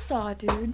What's up, dude?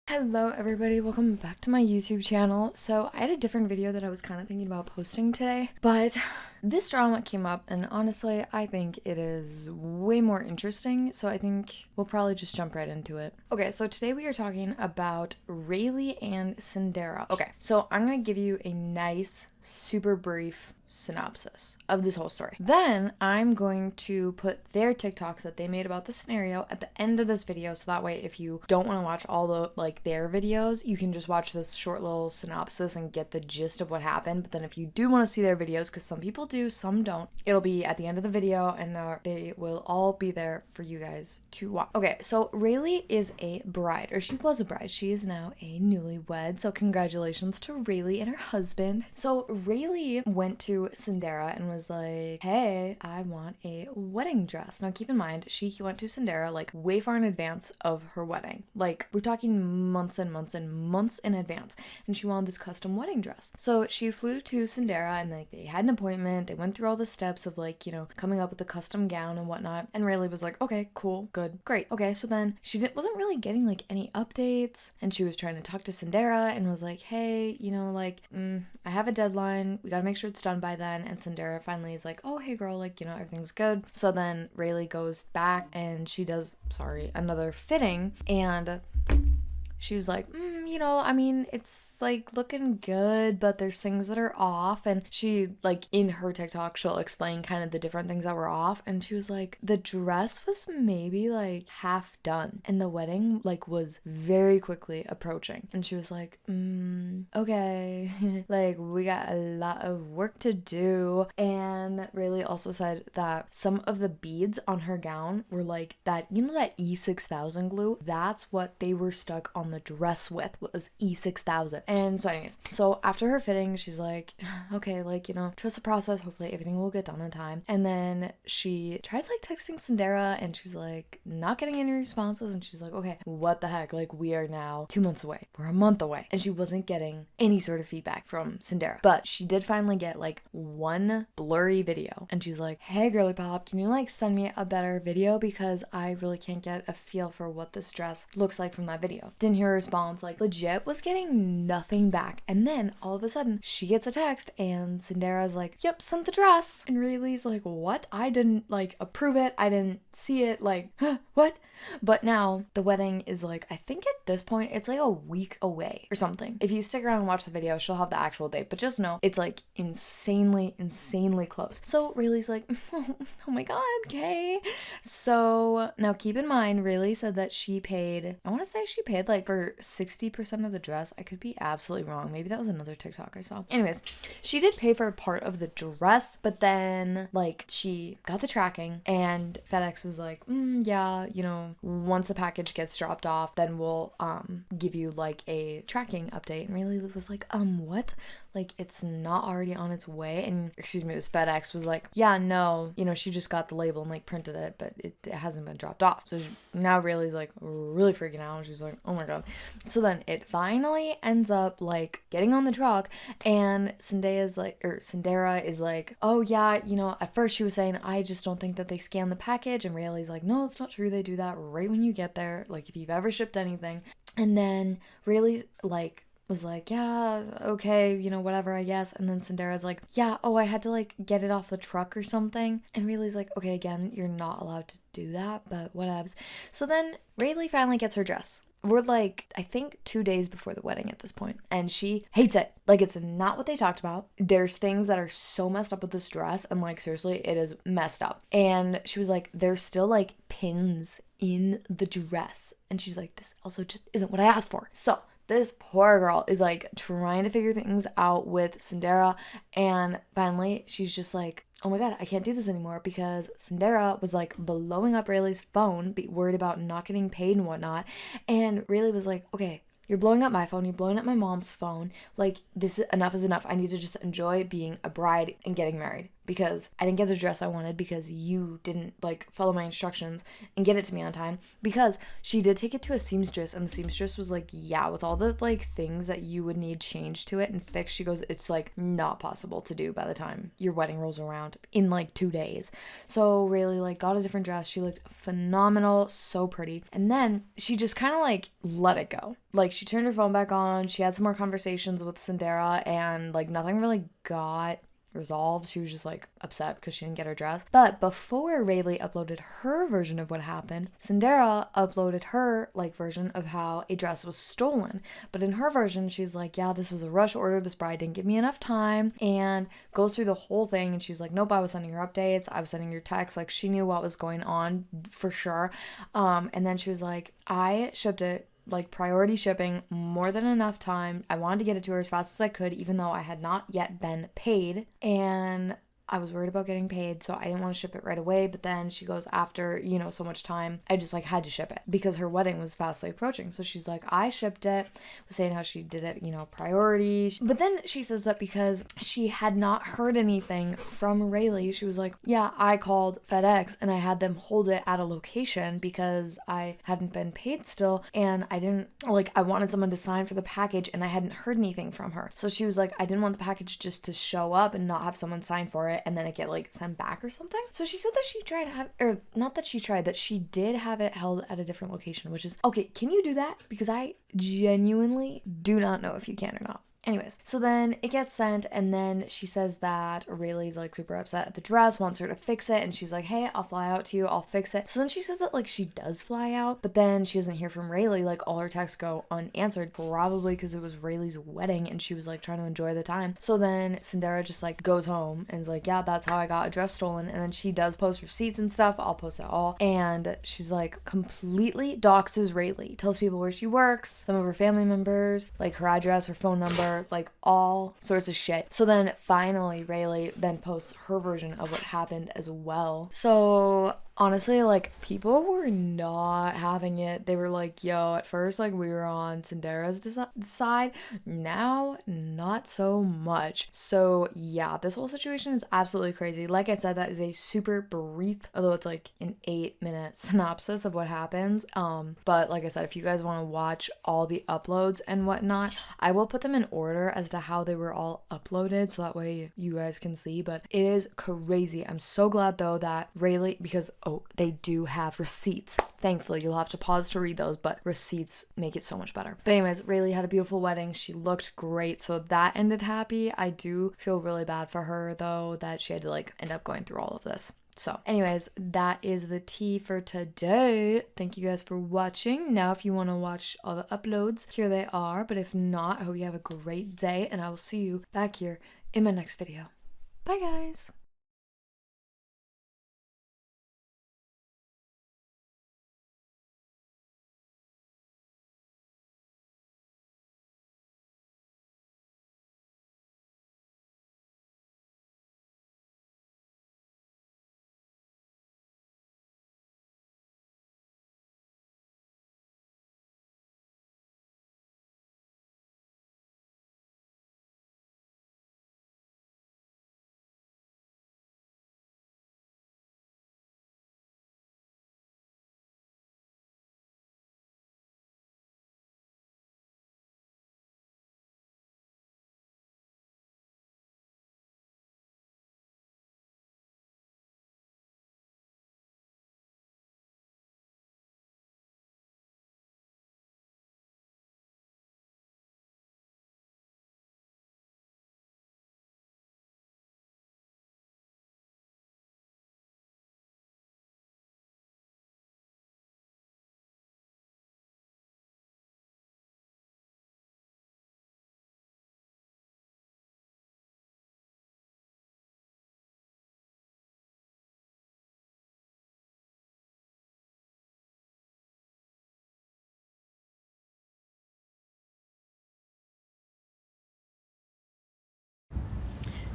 Hello everybody, welcome back to my YouTube channel. So I had a different video that I was kind of thinking about posting today, but this drama came up and honestly I think it is way more interesting, so I think we'll probably just jump right into it. Okay, so today we are talking about Rayleigh and Sindera. Okay, so I'm gonna give you a nice, super brief synopsis of this whole story. Then I'm going to put their TikToks that they made about the scenario at the end of this video, so that way if you don't want to watch all the their videos, you can just watch this short little synopsis and get the gist of what happened. But then if you do want to see their videos, because some people do, some don't, it'll be at the end of the video and they will all be there for you guys to watch. Okay, so Rayleigh is a bride, or she was a bride. She is now a newlywed, so congratulations to Rayleigh and her husband. So Rayleigh went to Sindera and was like, hey, I want a wedding dress. Now keep in mind, she went to Sindera like way far in advance of her wedding. Like we're talking months and months and months in advance, and she wanted this custom wedding dress. So she flew to Sindera and like they had an appointment. They went through all the steps of like, you know, coming up with a custom gown and whatnot. And Rayleigh was like, okay, cool, good, great. Okay, so then she wasn't really getting like any updates, and she was trying to talk to Sindera and was like, hey, you know, like, I have a deadline. We gotta make sure it's done by then. And Sindera finally is like, oh, hey girl, like, you know, everything's good. So then Rayleigh goes back and she does, another fitting, and she was like, you know, I mean, it's like looking good, but there's things that are off. And she, like, in her TikTok, she'll explain kind of the different things that were off. And she was like, the dress was maybe like half done, and the wedding like was very quickly approaching. And she was like, okay, like we got a lot of work to do. And Rayleigh also said that some of the beads on her gown were like that, you know, that E6000 glue? That's what they were stuck on the dress with, was E6000. And so anyways, so after her fitting, she's like, okay, like, you know, trust the process, hopefully everything will get done in time. And then she tries like texting Sindera and she's like not getting any responses, and she's like, okay, what the heck, like we are now 2 months away, we're a month away, and she wasn't getting any sort of feedback from Sindera. But she did finally get like one blurry video, and she's like, hey girly pop, can you like send me a better video, because I really can't get a feel for what this dress looks like from that video. Didn't hear a response, like legit was getting nothing back. And then all of a sudden she gets a text and Sindera's like, yep, sent the dress. And Rayleigh's like, what? I didn't like approve it, I didn't see it, like, huh, what? But now the wedding is like, I think at this point it's like a week away or something. If you stick around and watch the video, she'll have the actual date, but just know it's like insanely close. So Rayleigh's like, oh my god, okay. So now keep in mind, Rayleigh said that she paid, I want to say she paid like for 60% of the dress. I could be absolutely wrong. Maybe that was another TikTok I saw. Anyways, she did pay for part of the dress, but then like she got the tracking and FedEx was like, yeah, you know, once the package gets dropped off, then we'll give you like a tracking update. And Rayleigh was like, what? Like it's not already on its way? And excuse me, it was FedEx was like, yeah, no, you know, she just got the label and like printed it, but it hasn't been dropped off. So now Rayleigh's like really freaking out, and she's like, oh my god. So then it finally ends up like getting on the truck, and Sindera is like, oh yeah, you know, at first she was saying, I just don't think that they scan the package. And Rayleigh's like, no, it's not true, they do that right when you get there, like if you've ever shipped anything. And then Rayleigh like was like, yeah, okay, you know, whatever, I guess. And then Sindera's like, yeah, oh, I had to like get it off the truck or something. And Rayleigh's like, okay, again, you're not allowed to do that, but whatevs. So then Rayleigh finally gets her dress. We're like, I think 2 days before the wedding at this point, and she hates it. Like, it's not what they talked about. There's things that are so messed up with this dress, and like, seriously, it is messed up. And she was like, there's still like pins in the dress. And she's like, this also just isn't what I asked for. So this poor girl is like trying to figure things out with Sindera, and finally she's just like, oh my god, I can't do this anymore, because Sindera was like blowing up Rayleigh's phone, worried about not getting paid and whatnot. And Rayleigh was like, okay, you're blowing up my phone, you're blowing up my mom's phone, like this, enough is enough. I need to just enjoy being a bride and getting married. because I didn't get the dress I wanted because you didn't like follow my instructions and get it to me on time. Because she did take it to a seamstress, and the seamstress was like, yeah, with all the like things that you would need changed to it and fixed, she goes, it's like not possible to do by the time your wedding rolls around in like 2 days. So Rayleigh like got a different dress. She looked phenomenal, so pretty. And then she just kind of like let it go. Like she turned her phone back on, she had some more conversations with Cinderella, and like nothing really got resolved. She was just like upset because she didn't get her dress. But before Rayleigh uploaded her version of what happened, Cinderella uploaded her like version of how a dress was stolen. But in her version, she's like, yeah, this was a rush order, this bride didn't give me enough time, and goes through the whole thing. And she's like, nope, I was sending her updates, I was sending her texts, like she knew what was going on for sure. And then she was like, I shipped it like priority shipping, more than enough time. I wanted to get it to her as fast as I could, even though I had not yet been paid. And I was worried about getting paid, so I didn't want to ship it right away. But then she goes, after, so much time, I just like had to ship it because her wedding was fastly approaching. So she's like, I shipped it, was saying how she did it, priority. But then she says that because she had not heard anything from Rayleigh, she was like, yeah, I called FedEx and I had them hold it at a location because I hadn't been paid still, and I didn't, I wanted someone to sign for the package and I hadn't heard anything from her. So she was like, I didn't want the package just to show up and not have someone sign for it and then it get sent back or something. So she said that she tried to have, or not that she tried, that she did have it held at a different location, which is okay. Can you do that? Because I genuinely do not know if you can or not. Anyways, so then it gets sent, and then she says that Rayleigh's like super upset at the dress, wants her to fix it, and she's like, hey, I'll fly out to you, I'll fix it. So then she says that like she does fly out, but then she doesn't hear from Rayleigh, like all her texts go unanswered, probably because it was Rayleigh's wedding and she was like trying to enjoy the time. So then Cinderella just like goes home and is like, yeah, that's how I got a dress stolen. And then she does post receipts and stuff, I'll post it all, and she's like completely doxes Rayleigh, tells people where she works, some of her family members, like her address, her phone number, like all sorts of shit. So then finally Rayleigh then posts her version of what happened as well. So honestly, like people were not having it. They were like, yo, at first like we were on Cinderella's side, now not so much. So yeah, this whole situation is absolutely crazy. Like I said, that is a super brief, although it's like an 8-minute synopsis of what happens. But like I said, if you guys want to watch all the uploads and whatnot, I will put them in order as to how they were all uploaded, so that way you guys can see. But it is crazy. I'm so glad though that Rayleigh, because they do have receipts. Thankfully, you'll have to pause to read those, but receipts make it so much better. But anyways, Rayleigh had a beautiful wedding. She looked great, so that ended happy. I do feel really bad for her though, that she had to like end up going through all of this. So anyways, that is the tea for today. Thank you guys for watching. Now if you want to watch all the uploads, here they are. But if not, I hope you have a great day, and I will see you back here in my next video. Bye guys.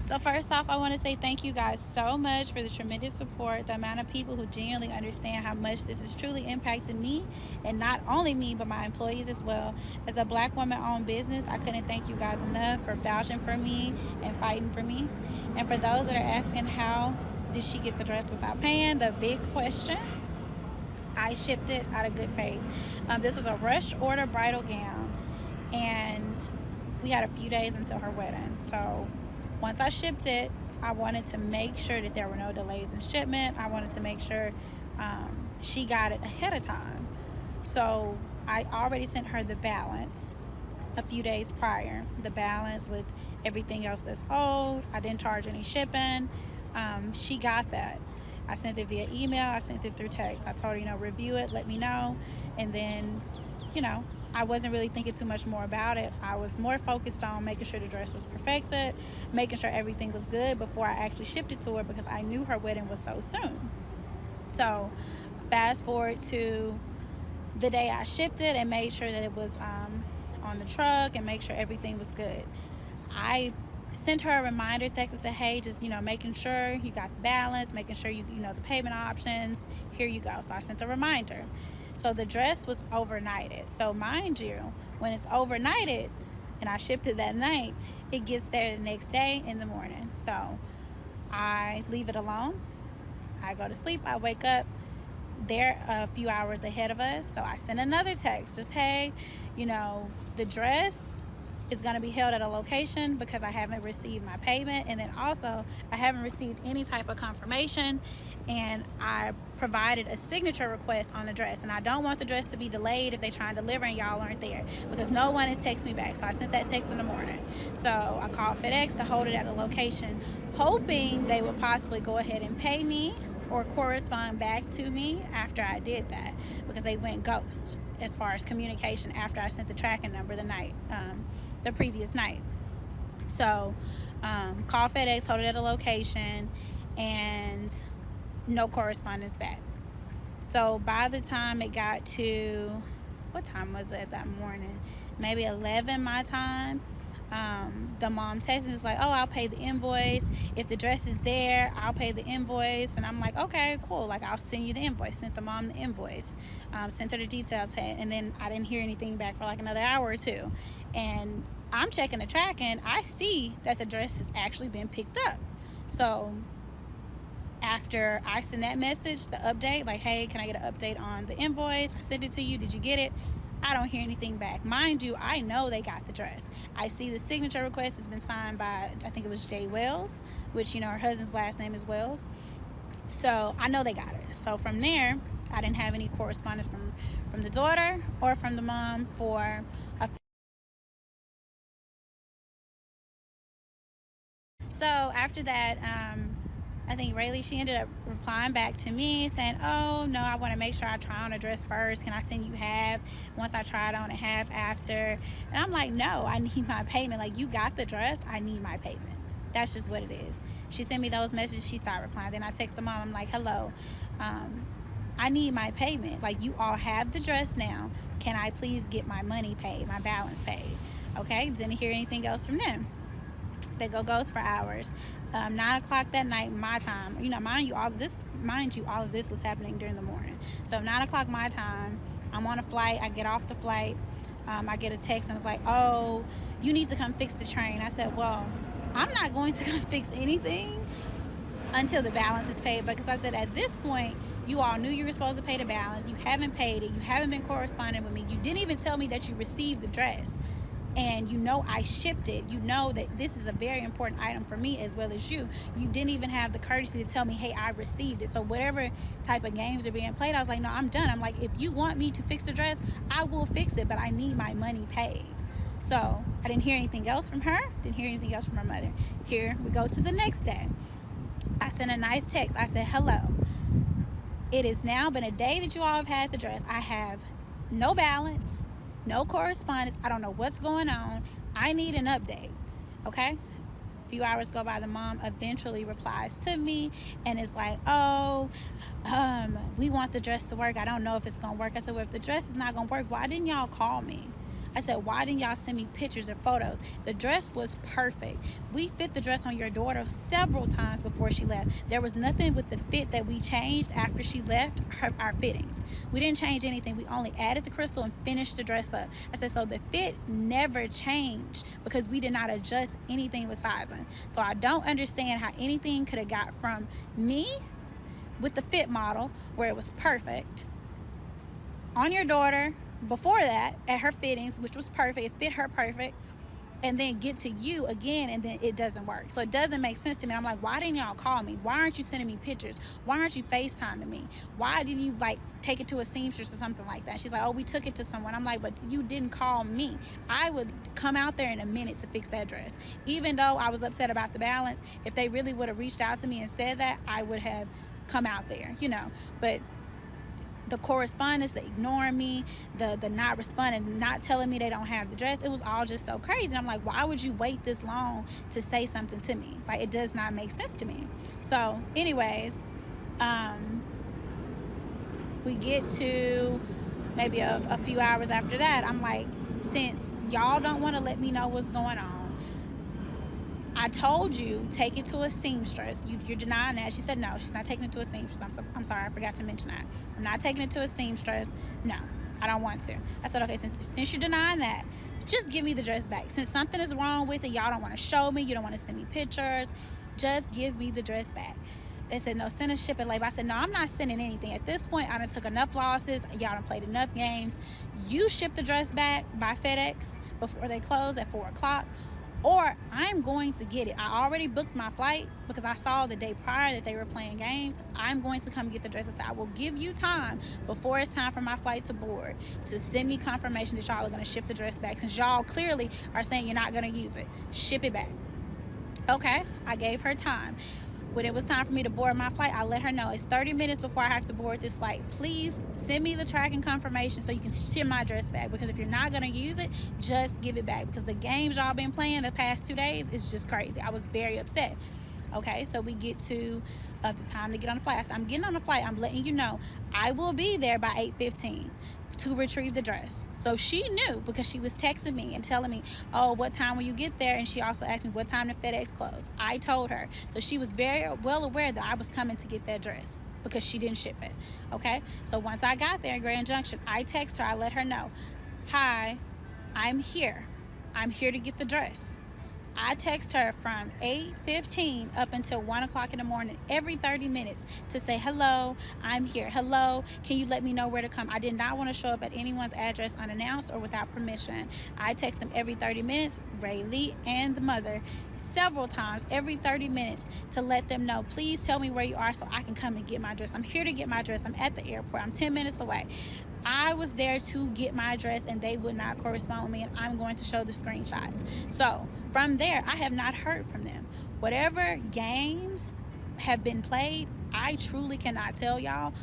So first off, I want to say thank you guys so much for the tremendous support, the amount of people who genuinely understand how much this is truly impacting me, and not only me, but my employees as well. As a black woman-owned business, I couldn't thank you guys enough for vouching for me and fighting for me. And for those that are asking how did she get the dress without paying, the big question, I shipped it out of good faith. This was a rush order bridal gown, and we had a few days until her wedding. So once I shipped it, I wanted to make sure that there were no delays in shipment. I wanted to make sure she got it ahead of time. So I already sent her the balance a few days prior, the balance with everything else that's owed. I didn't charge any shipping. She got that. I sent it via email. I sent it through text. I told her, review it, let me know. And then, I wasn't really thinking too much more about it. I was more focused on making sure the dress was perfected, making sure everything was good before I actually shipped it to her, because I knew her wedding was so soon. So fast forward to the day I shipped it and made sure that it was on the truck and make sure everything was good. I sent her a reminder text and said, hey, just, making sure you got the balance, making sure you know the payment options. Here you go. So I sent a reminder. So the dress was overnighted. So mind you, when it's overnighted and I shipped it that night, it gets there the next day in the morning. So I leave it alone. I go to sleep. I wake up. They're a few hours ahead of us. So I send another text, just, hey, the dress is going to be held at a location because I haven't received my payment. And then also I haven't received any type of confirmation. And I provided a signature request on the dress. And I don't want the dress to be delayed if they try and deliver and y'all aren't there, because no one has texted me back. So I sent that text in the morning. So I called FedEx to hold it at a location, hoping they would possibly go ahead and pay me or correspond back to me after I did that, because they went ghost as far as communication after I sent the tracking number the previous night. So called FedEx, hold it at a location, and no correspondence back. So by the time it got to, what time was it that morning? Maybe 11 my time. The mom texted us like, oh, I'll pay the invoice. If the dress is there, I'll pay the invoice. And I'm like, okay, cool. Like, I'll send you the invoice. Sent the mom the invoice. Sent her the details. And then I didn't hear anything back for like another hour or two. And I'm checking the tracking. I see that the dress has actually been picked up. So after I send that message, the update, like, hey, can I get an update on the invoice? I sent it to you. Did you get it? I don't hear anything back. Mind you, I know they got the dress. I see the signature request has been signed by, I think it was Jay Wells, which, her husband's last name is Wells. So I know they got it. So from there, I didn't have any correspondence from the daughter or from the mom for a. So after that, I think Rayleigh, she ended up replying back to me saying, oh, no, I want to make sure I try on a dress first. Can I send you half once I try it on and half after? And I'm like, no, I need my payment. Like, you got the dress. I need my payment. That's just what it is. She sent me those messages. She started replying. Then I text the mom. I'm like, hello, I need my payment. Like, you all have the dress now. Can I please get my money paid, my balance paid? Okay, didn't hear anything else from them. They go ghost for hours. 9 o'clock that night, my time. Mind you, all of this was happening during the morning. So 9 o'clock my time, I'm on a flight. I get off the flight. I get a text and it's like, oh, you need to come fix the train. I said, well, I'm not going to come fix anything until the balance is paid, because I said, at this point, you all knew you were supposed to pay the balance. You haven't paid it. You haven't been corresponding with me. You didn't even tell me that you received the dress. And I shipped it. You know that this is a very important item for me as well as you. You didn't even have the courtesy to tell me, hey, I received it. So whatever type of games are being played, I was like, no, I'm done. I'm like, if you want me to fix the dress, I will fix it, but I need my money paid. So I didn't hear anything else from her. Didn't hear anything else from her mother. Here we go to the next day. I sent a nice text. I said, hello. It has now been a day that you all have had the dress. I have no balance, no correspondence. I don't know what's going on. I need an update. Okay? A few hours go by. The mom eventually replies to me and is like, oh, we want the dress to work. I don't know if it's going to work. I said, well, if the dress is not going to work, why didn't y'all call me? I said, why didn't y'all send me pictures or photos? The dress was perfect. We fit the dress on your daughter several times before she left. There was nothing with the fit that we changed after she left our fittings. We didn't change anything. We only added the crystal and finished the dress up. I said, so the fit never changed because we did not adjust anything with sizing. So I don't understand how anything could have got from me with the fit model where it was perfect on your daughter before that at her fittings, which was perfect, it fit her perfect, and then get to you again and then it doesn't work. So it doesn't make sense to me. I'm like, why didn't y'all call me? Why aren't you sending me pictures? Why aren't you FaceTiming me? Why didn't you like take it to a seamstress or something like that? She's like, oh, we took it to someone. I'm like, but you didn't call me. I would come out there in a minute to fix that dress. Even though I was upset about the balance, if they really would have reached out to me and said that, I would have come out there, you know. But the correspondence, the ignoring me, the not responding, not telling me they don't have the dress, it was all just so crazy. And I'm like, why would you wait this long to say something to me? Like, it does not make sense to me. So anyways, we get to maybe a few hours after that. I'm like, since y'all don't want to let me know what's going on, I told you, take it to a seamstress. You're denying that. She said no, she's not taking it to a seamstress. I'm sorry, I forgot to mention that. I'm not taking it to a seamstress. No, I don't want to. I said, okay, since you're denying that, just give me the dress back. Since something is wrong with it, y'all don't want to show me, you don't want to send me pictures, just give me the dress back. They said, no, send a shipping label. I said, no, I'm not sending anything. At this point, I done took enough losses. Y'all done played enough games. You ship the dress back by FedEx before they close at 4 o'clock. Or I'm going to get it. I already booked my flight because I saw the day prior that they were playing games. I'm going to come get the dress. I said, I will give you time before it's time for my flight to board to send me confirmation that y'all are going to ship the dress back. Since y'all clearly are saying you're not going to use it, ship it back. Okay, I gave her time. When it was time for me to board my flight, I let her know it's 30 minutes before I have to board this flight. Please send me the tracking confirmation so you can ship my dress back, because if you're not going to use it, just give it back, because the games y'all been playing the past 2 days is just crazy. I was very upset. Okay, so we get to the time to get on the flight. I said, I'm getting on the flight. I'm letting you know I will be there by 8:15 to retrieve the dress. So she knew because she was texting me and telling me, oh, what time will you get there? And she also asked me what time the FedEx closed. I told her. So she was very well aware that I was coming to get that dress because she didn't ship it. Okay, so once I got there in Grand Junction, I text her. I let her know, hi, I'm here. I'm here to get the dress. I text her from 8:15 up until 1 o'clock in the morning every 30 minutes to say, hello, I'm here. Hello, can you let me know where to come? I did not want to show up at anyone's address unannounced or without permission. I text them every 30 minutes, Ray Lee and the mother, several times every 30 minutes to let them know, please tell me where you are so I can come and get my dress. I'm here to get my dress. I'm at the airport. I'm 10 minutes away. I was there to get my dress and they would not correspond with me, and I'm going to show the screenshots. So from there, I have not heard from them. Whatever games have been played, I truly cannot tell y'all.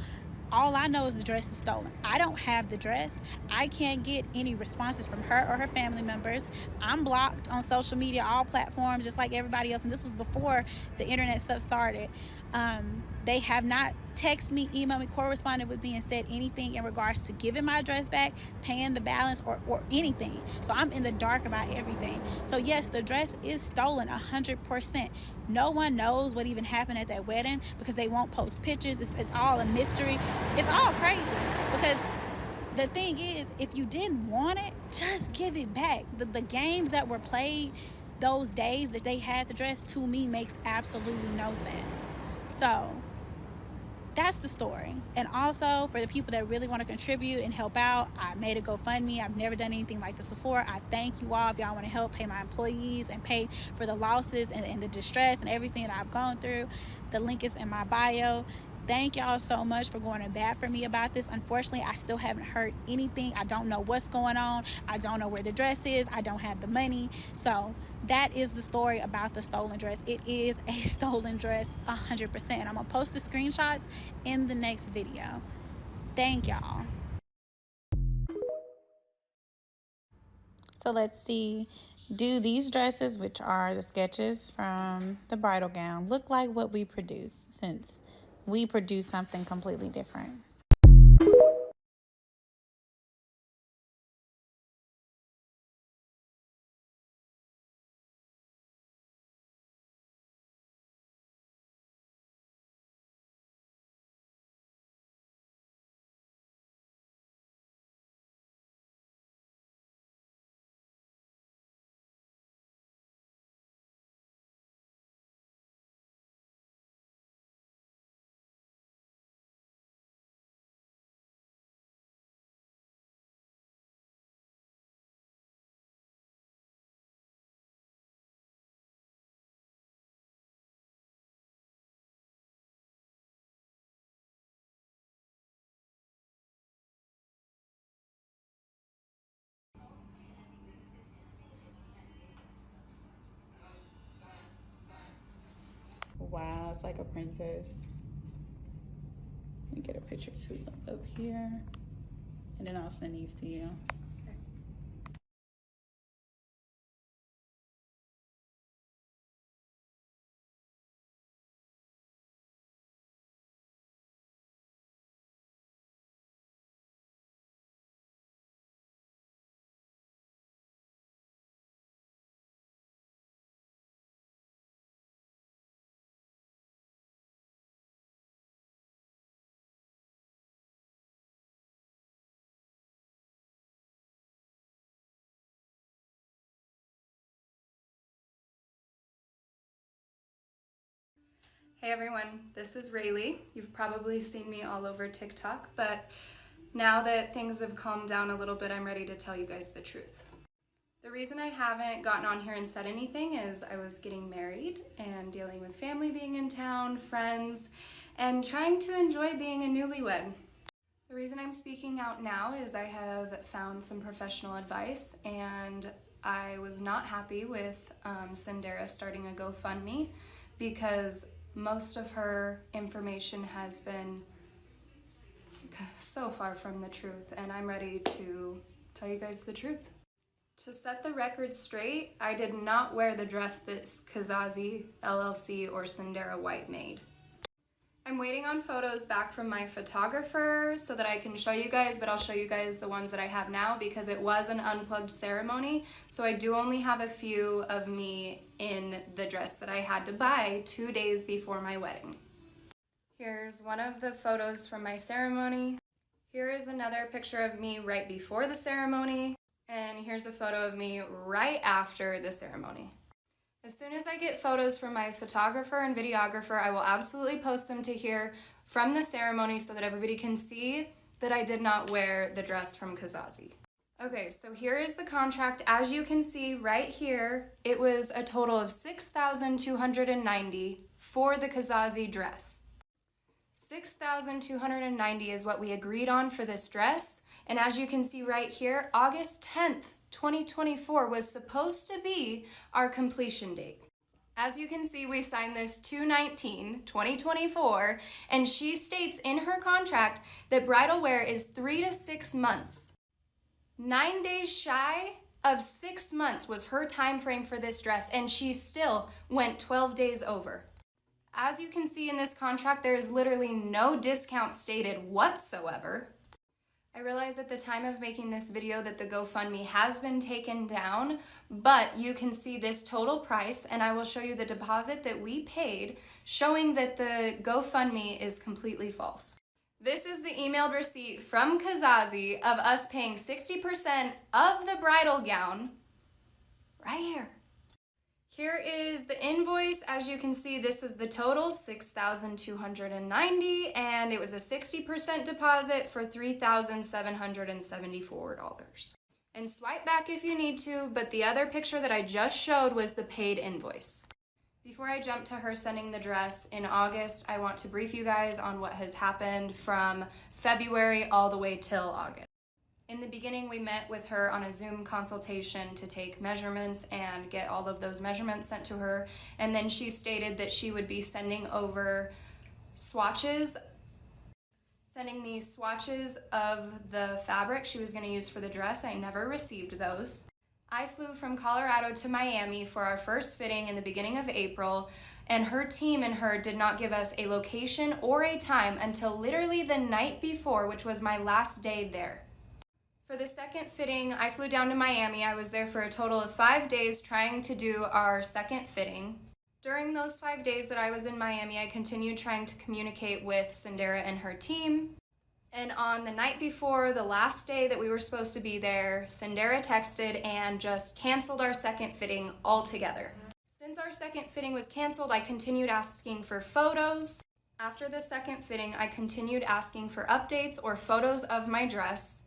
All I know is the dress is stolen. I don't have the dress. I can't get any responses from her or her family members. I'm blocked on social media, all platforms, just like everybody else. And this was before the internet stuff started. They have not texted me, emailed me, corresponded with me, and said anything in regards to giving my dress back, paying the balance, or anything. So I'm in the dark about everything. So yes, the dress is stolen 100%. No one knows what even happened at that wedding because they won't post pictures. It's all a mystery. It's all crazy because the thing is, if you didn't want it, just give it back. The games that were played those days that they had the dress, to me, makes absolutely no sense. So that's the story. And also, for the people that really want to contribute and help out, I made a GoFundMe. I've never done anything like this before. I thank you all if y'all want to help pay my employees and pay for the losses and the distress and everything that I've gone through. The link is in my bio. Thank y'all so much for going to bat for me about this. Unfortunately, I still haven't heard anything. I don't know what's going on. I don't know where the dress is. I don't have the money. So that is the story about the stolen dress. It is a stolen dress 100%. I'm going to post the screenshots in the next video. Thank y'all. So let's see. Do these dresses, which are the sketches from the bridal gown, look like what we produce, since we produce something completely different? like a princess. Let me get a picture too up here, and then I'll send these to you. Hey everyone, this is Rayleigh. You've probably seen me all over TikTok, but now that things have calmed down a little bit, I'm ready to tell you guys the truth. The reason I haven't gotten on here and said anything is I was getting married and dealing with family being in town, friends, and trying to enjoy being a newlywed. The reason I'm speaking out now is I have found some professional advice, and I was not happy with Sindera starting a GoFundMe because most of her information has been so far from the truth, and I'm ready to tell you guys the truth. To set the record straight, I did not wear the dress that CASZE, LLC, or Sindera White made. I'm waiting on photos back from my photographer so that I can show you guys, but I'll show you guys the ones that I have now because it was an unplugged ceremony, so I do only have a few of me in the dress that I had to buy 2 days before my wedding. Here's one of the photos from my ceremony. Here is another picture of me right before the ceremony, and here's a photo of me right after the ceremony. As soon as I get photos from my photographer and videographer, I will absolutely post them to here from the ceremony so that everybody can see that I did not wear the dress from CASZE. Okay, so here is the contract. As you can see right here, it was a total of $6,290 for the CASZE dress. $6,290 is what we agreed on for this dress, and as you can see right here, August 10th, 2024 was supposed to be our completion date. As you can see, we signed this 2/19/2024, and she states in her contract that bridal wear is 3 to 6 months. 9 days shy of 6 months was her time frame for this dress, and she still went 12 days over. As you can see in this contract, there is literally no discount stated whatsoever. I realize at the time of making this video that the GoFundMe has been taken down, but you can see this total price, and I will show you the deposit that we paid, showing that the GoFundMe is completely false. This is the emailed receipt from CASZE of us paying 60% of the bridal gown, right here. Here is the invoice. As you can see, this is the total, $6,290, and it was a 60% deposit for $3,774. And swipe back if you need to, but the other picture that I just showed was the paid invoice. Before I jump to her sending the dress in August, I want to brief you guys on what has happened from February all the way till August. In the beginning, we met with her on a Zoom consultation to take measurements and get all of those measurements sent to her. And then she stated that she would be sending over swatches, sending me swatches of the fabric she was going to use for the dress. I never received those. I flew from Colorado to Miami for our first fitting in the beginning of April, and her team and her did not give us a location or a time until literally the night before, which was my last day there. For the second fitting, I flew down to Miami. I was there for a total of 5 days trying to do our second fitting. During those 5 days that I was in Miami, I continued trying to communicate with Sindera and her team. And on the night before, the last day that we were supposed to be there, Sindera texted and just canceled our second fitting altogether. Since our second fitting was canceled, I continued asking for photos. After the second fitting, I continued asking for updates or photos of my dress.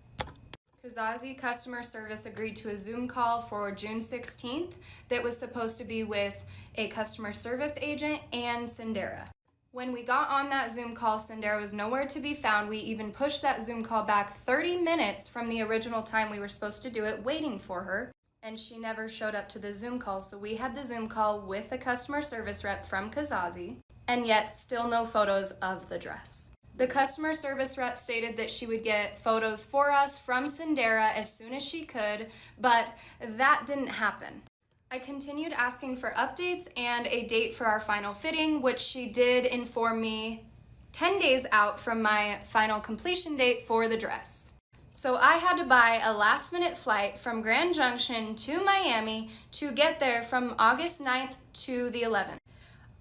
CASZE customer service agreed to a Zoom call for June 16th that was supposed to be with a customer service agent and Sindera. When we got on that Zoom call, Sindera was nowhere to be found. We even pushed that Zoom call back 30 minutes from the original time we were supposed to do it, waiting for her, and she never showed up to the Zoom call. So we had the Zoom call with the customer service rep from CASZE, and yet still no photos of the dress. The customer service rep stated that she would get photos for us from Sindera as soon as she could, but that didn't happen. I continued asking for updates and a date for our final fitting, which she did inform me 10 days out from my final completion date for the dress. So I had to buy a last-minute flight from Grand Junction to Miami to get there from August 9th to the 11th.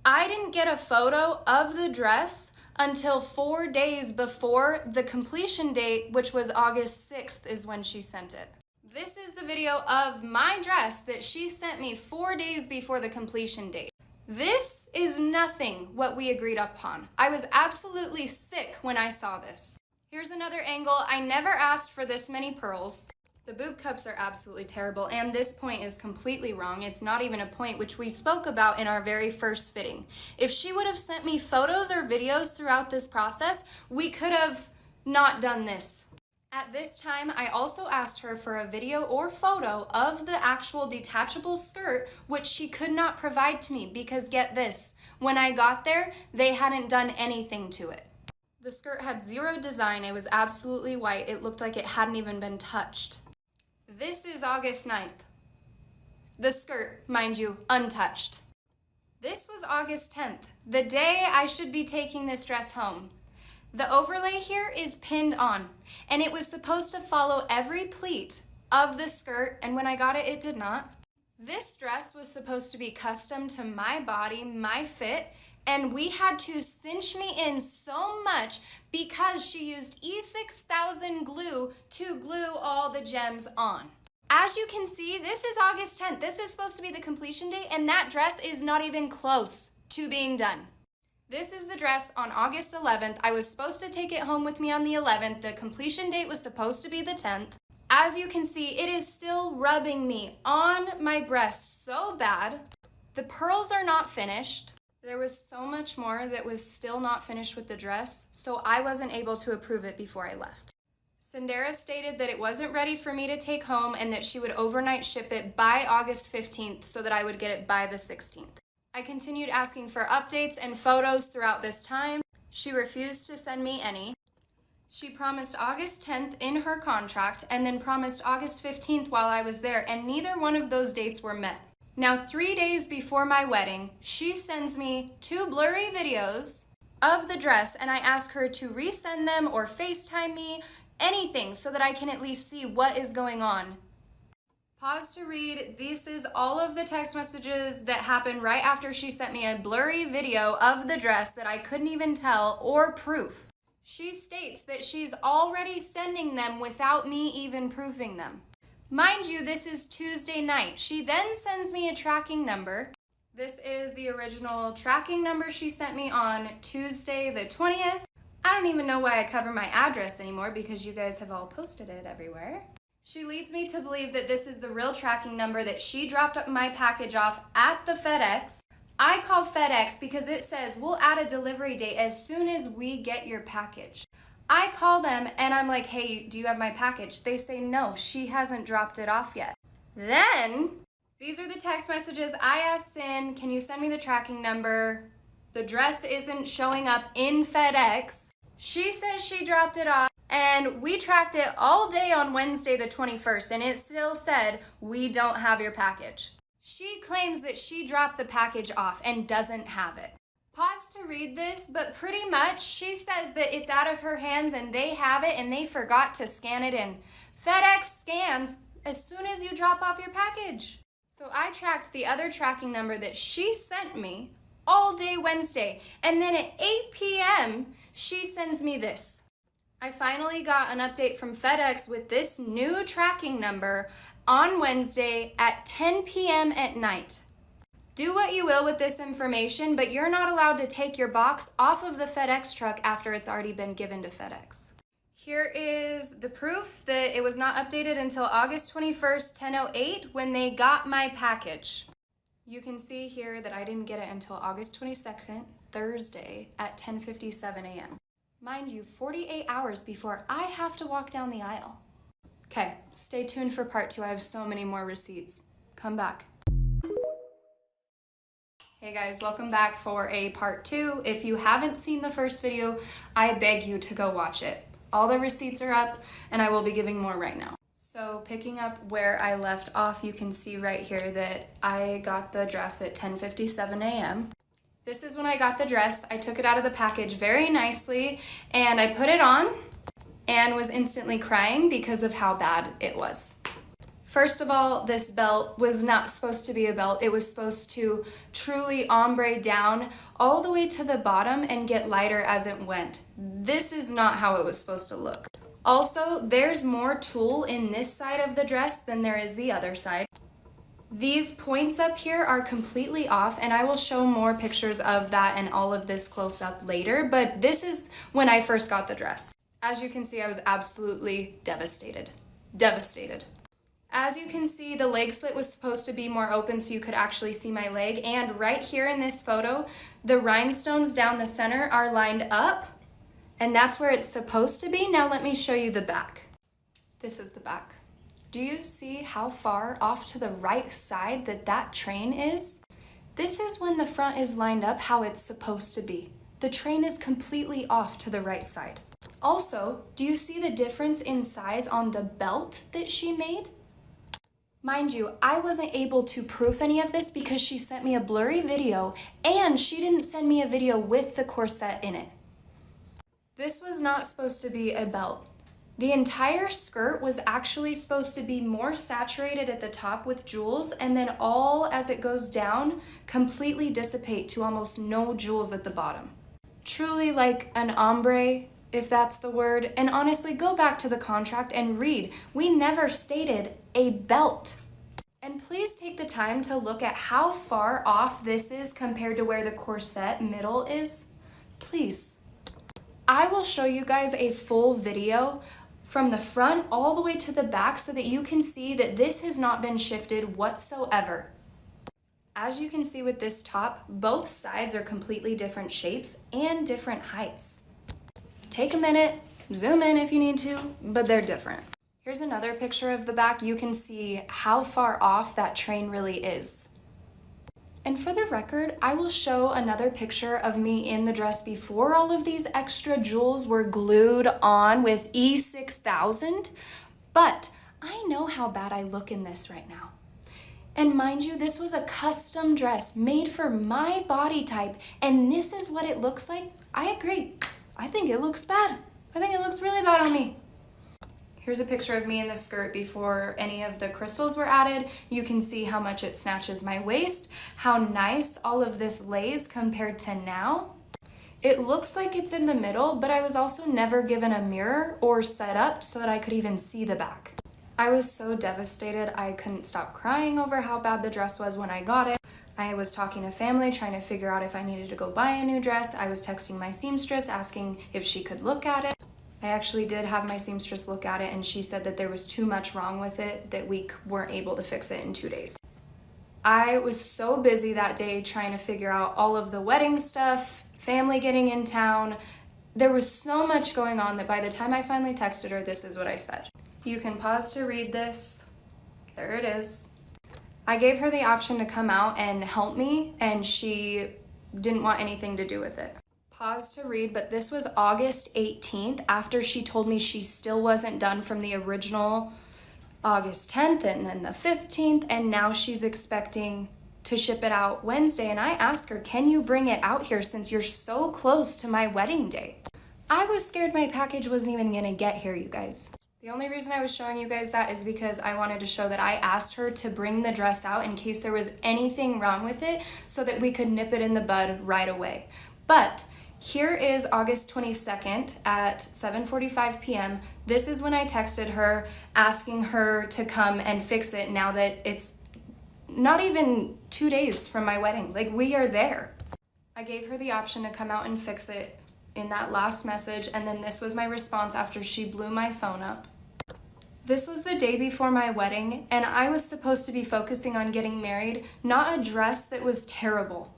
I didn't get a photo of the dress until 4 days before the completion date, which was August 6th is when she sent it. This is the video of my dress that she sent me 4 days before the completion date. This is nothing what we agreed upon. I was absolutely sick when I saw this. Here's another angle. I never asked for this many pearls. The boob cups are absolutely terrible, and this point is completely wrong. It's not even a point, which we spoke about in our very first fitting. If she would have sent me photos or videos throughout this process, we could have not done this. At this time, I also asked her for a video or photo of the actual detachable skirt, which she could not provide to me because get this, when I got there, they hadn't done anything to it. The skirt had zero design. It was absolutely white. It looked like it hadn't even been touched. This is August 9th. The skirt, mind you, untouched. This was August 10th, the day I should be taking this dress home. The overlay here is pinned on, and it was supposed to follow every pleat of the skirt, and when I got it, it did not. This dress was supposed to be custom to my body, my fit, and we had to cinch me in so much because she used E6000 glue to glue all the gems on. As you can see, this is August 10th. This is supposed to be the completion date, and that dress is not even close to being done. This is the dress on August 11th. I was supposed to take it home with me on the 11th. The completion date was supposed to be the 10th. As you can see, it is still rubbing me on my breast so bad. The pearls are not finished. There was so much more that was still not finished with the dress, so I wasn't able to approve it before I left. Sindera stated that it wasn't ready for me to take home and that she would overnight ship it by August 15th so that I would get it by the 16th. I continued asking for updates and photos throughout this time. She refused to send me any. She promised August 10th in her contract and then promised August 15th while I was there, and neither one of those dates were met. Now, 3 days before my wedding, she sends me 2 blurry videos of the dress, and I ask her to resend them or FaceTime me, anything, so that I can at least see what is going on. Pause to read. This is all of the text messages that happened right after she sent me a blurry video of the dress that I couldn't even tell or proof. She states that she's already sending them without me even proofing them. Mind you, this is Tuesday night. She then sends me a tracking number. This is the original tracking number she sent me on Tuesday the 20th. I don't even know why I cover my address anymore because you guys have all posted it everywhere. She leads me to believe that this is the real tracking number that she dropped my package off at the FedEx. I call FedEx because it says we'll add a delivery date as soon as we get your package. I call them and I'm like, hey, do you have my package? They say no, she hasn't dropped it off yet. Then, these are the text messages I asked in, can you send me the tracking number? The dress isn't showing up in FedEx. She says she dropped it off, and we tracked it all day on Wednesday the 21st, and it still said, we don't have your package. She claims that she dropped the package off and doesn't have it. Pause to read this, but pretty much she says that it's out of her hands and they have it and they forgot to scan it in. FedEx scans as soon as you drop off your package. So I tracked the other tracking number that she sent me all day Wednesday, and then at 8 p.m. she sends me this. I finally got an update from FedEx with this new tracking number on Wednesday at 10 p.m. at night. Do what you will with this information, but you're not allowed to take your box off of the FedEx truck after it's already been given to FedEx. Here is the proof that it was not updated until August 21st, 10:08, when they got my package. You can see here that I didn't get it until August 22nd, Thursday, at 10:57 a.m. Mind you, 48 hours before I have to walk down the aisle. Okay, stay tuned for part 2. I have so many more receipts. Come back. Hey guys. Guys, welcome back for a part 2. If you haven't seen the first video, I beg you to go watch it. All the receipts are up and I will be giving more right now. So picking up where I left off, you can see right here that I got the dress at 10:57 a.m. This is when I got the dress. I took it out of the package very nicely and I put it on and was instantly crying because of how bad it was. First of all, this belt was not supposed to be a belt. It was supposed to truly ombre down all the way to the bottom and get lighter as it went. This is not how it was supposed to look. Also, there's more tulle in this side of the dress than there is the other side. These points up here are completely off, and I will show more pictures of that and all of this close up later, but this is when I first got the dress. As you can see, I was absolutely devastated. Devastated. As you can see, the leg slit was supposed to be more open so you could actually see my leg, and right here in this photo, the rhinestones down the center are lined up, and that's where it's supposed to be. Now let me show you the back. This is the back. Do you see how far off to the right side that train is? This is when the front is lined up how it's supposed to be. The train is completely off to the right side. Also, do you see the difference in size on the belt that she made? Mind you, I wasn't able to proof any of this because she sent me a blurry video and she didn't send me a video with the corset in it. This was not supposed to be a belt. The entire skirt was actually supposed to be more saturated at the top with jewels, and then all as it goes down completely dissipate to almost no jewels at the bottom. Truly like an ombre, if that's the word. And honestly, go back to the contract and read. We never stated a belt. And please take the time to look at how far off this is compared to where the corset middle is. Please. I will show you guys a full video from the front all the way to the back so that you can see that this has not been shifted whatsoever. As you can see with this top, both sides are completely different shapes and different heights. Take a minute, zoom in if you need to, but they're different. Here's another picture of the back. You can see how far off that train really is. And for the record, I will show another picture of me in the dress before all of these extra jewels were glued on with E6000, but I know how bad I look in this right now. And mind you, this was a custom dress made for my body type, and this is what it looks like. I agree. I think it looks bad. I think it looks really bad on me. Here's a picture of me in the skirt before any of the crystals were added. You can see how much it snatches my waist, how nice all of this lays compared to now. It looks like it's in the middle, but I was also never given a mirror or set up so that I could even see the back. I was so devastated, I couldn't stop crying over how bad the dress was when I got it. I was talking to family, trying to figure out if I needed to go buy a new dress. I was texting my seamstress, asking if she could look at it. I actually did have my seamstress look at it, and she said that there was too much wrong with it, that we weren't able to fix it in 2 days. I was so busy that day trying to figure out all of the wedding stuff, family getting in town. There was so much going on that by the time I finally texted her, this is what I said. You can pause to read this. There it is. I gave her the option to come out and help me, and she didn't want anything to do with it. Pause to read, but this was August 18th after she told me she still wasn't done from the original August 10th and then the 15th, and now she's expecting to ship it out Wednesday. And I asked her, can you bring it out here since you're so close to my wedding day? I was scared my package wasn't even gonna get here, you guys. The only reason I was showing you guys that is because I wanted to show that I asked her to bring the dress out in case there was anything wrong with it so that we could nip it in the bud right away. But here is August 22nd at 7:45 p.m. This is when I texted her asking her to come and fix it now that it's not even 2 days from my wedding. Like, we are there. I gave her the option to come out and fix it in that last message, and then this was my response after she blew my phone up. This was the day before my wedding, and I was supposed to be focusing on getting married, not a dress that was terrible.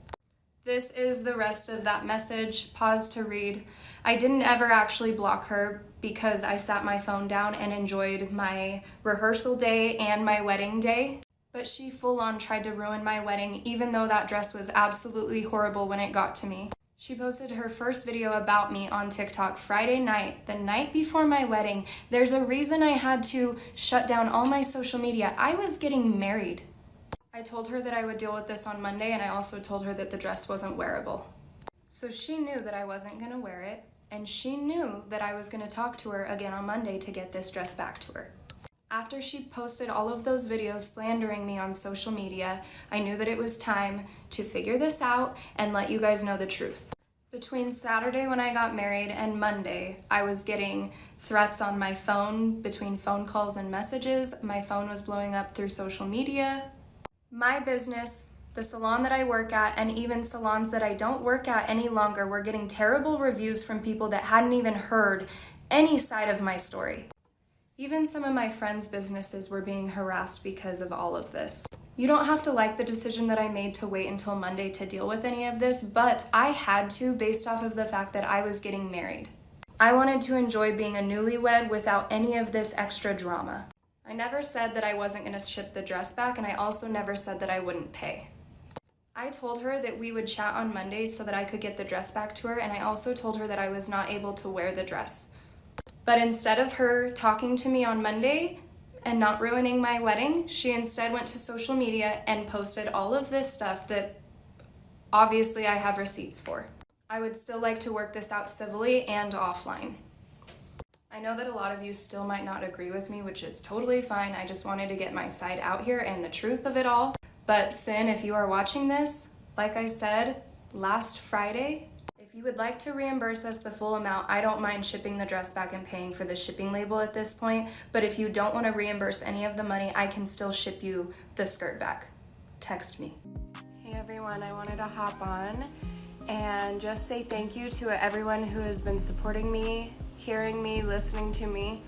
This is the rest of that message. Pause to read. I didn't ever actually block her because I sat my phone down and enjoyed my rehearsal day and my wedding day. But she full on tried to ruin my wedding, even though that dress was absolutely horrible when it got to me. She posted her first video about me on TikTok Friday night, the night before my wedding. There's a reason I had to shut down all my social media. I was getting married. I told her that I would deal with this on Monday, and I also told her that the dress wasn't wearable. So she knew that I wasn't going to wear it, and she knew that I was going to talk to her again on Monday to get this dress back to her. After she posted all of those videos slandering me on social media, I knew that it was time to figure this out and let you guys know the truth. Between Saturday when I got married and Monday, I was getting threats on my phone between phone calls and messages. My phone was blowing up through social media. My business, the salon that I work at, and even salons that I don't work at any longer were getting terrible reviews from people that hadn't even heard any side of my story. Even some of my friends' businesses were being harassed because of all of this. You don't have to like the decision that I made to wait until Monday to deal with any of this, but I had to based off of the fact that I was getting married. I wanted to enjoy being a newlywed without any of this extra drama. I never said that I wasn't going to ship the dress back, and I also never said that I wouldn't pay. I told her that we would chat on Monday so that I could get the dress back to her, and I also told her that I was not able to wear the dress. But instead of her talking to me on Monday and not ruining my wedding, she instead went to social media and posted all of this stuff that obviously I have receipts for. I would still like to work this out civilly and offline. I know that a lot of you still might not agree with me, which is totally fine. I just wanted to get my side out here and the truth of it all. But Sin, if you are watching this, like I said last Friday, if you would like to reimburse us the full amount, I don't mind shipping the dress back and paying for the shipping label at this point. But if you don't want to reimburse any of the money, I can still ship you the skirt back. Text me. Hey everyone, I wanted to hop on and just say thank you to everyone who has been supporting me, hearing me, listening to me,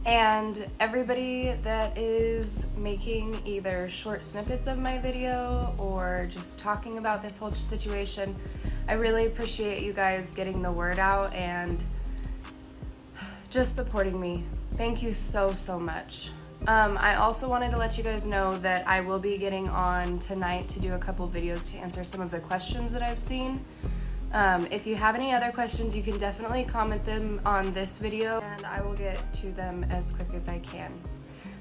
and everybody that is making either short snippets of my video or just talking about this whole situation. I really appreciate you guys getting the word out and just supporting me. Thank you so, so much. I also wanted to let you guys know that I will be getting on tonight to do a couple videos to answer some of the questions that I've seen. If you have any other questions, you can definitely comment them on this video and I will get to them as quick as I can.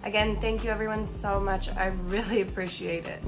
Again, thank you everyone so much. I really appreciate it.